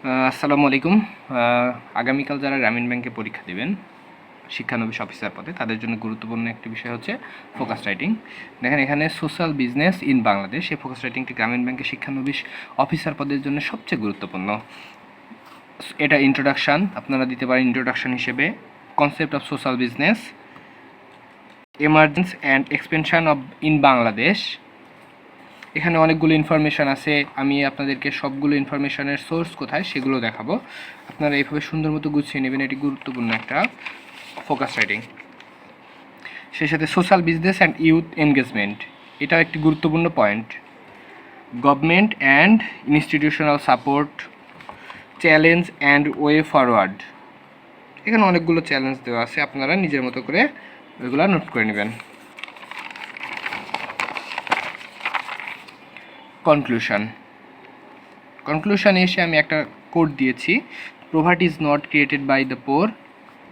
আসসালামু আলাইকুম। আগামীকাল যারা গ্রামীণ ব্যাংকে পরীক্ষা দেবেন শিক্ষানবিশ অফিসার পদে, তাদের জন্য গুরুত্বপূর্ণ একটি বিষয় হচ্ছে ফোকাস রাইটিং। দেখেন এখানে সোশ্যাল বিজনেস ইন বাংলাদেশ, এই ফোকাস রাইটিংটি গ্রামীণ ব্যাংকের শিক্ষানবিশ অফিসার পদের জন্য সবচেয়ে গুরুত্বপূর্ণ। এটা ইন্ট্রোডাকশান আপনারা দিতে পারেন ইন্ট্রোডাকশান হিসেবে, concept of social business, emergence and expansion of in Bangladesh. এখানে অনেকগুলো ইনফরমেশান আছে, আমি আপনাদেরকে সবগুলো ইনফরমেশানের সোর্স কোথায় সেগুলো দেখাবো। আপনারা এইভাবে সুন্দর মতো গুছিয়ে নেবেন, এটি গুরুত্বপূর্ণ একটা ফোকাস রাইটিং। সেই সাথে social business and youth engagement, এটাও একটি গুরুত্বপূর্ণ point. Government and institutional support, challenge and way forward. এখানে অনেকগুলো চ্যালেঞ্জ দেওয়া আছে, আপনারা নিজের মতো করে ওইগুলো নোট করে নেবেন। কনক্লুশনে এসে আমি একটা কোড দিয়েছি, poverty is not created by the poor,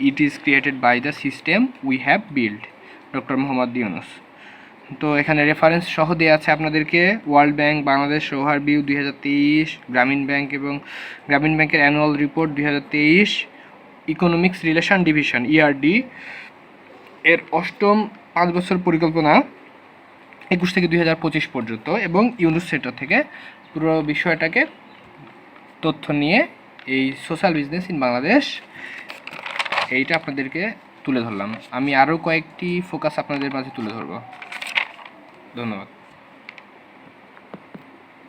it is created by the system we have build, doctor Muhammad Yunus. তো এখানে রেফারেন্স সহ দেওয়া আছে আপনাদেরকে, ওয়ার্ল্ড ব্যাংক, বাংলাদেশ ওভারভিউ 2023, গ্রামীণ ব্যাংক এবং গ্রামীণ ব্যাংকের annual report 2023, economics relation division ERD এর 8ম 5 বছর পরিকল্পনা 21 থেকে 2025 পর্যন্ত, এবং ইউনুস সেন্টার থেকে পুরো বিষয়টাকে তথ্য নিয়ে এই সোশ্যাল বিজনেস ইন বাংলাদেশ এইটা আপনাদেরকে তুলে ধরলাম। আমি আরও কয়েকটি ফোকাস আপনাদের মাঝে তুলে ধরব। ধন্যবাদ।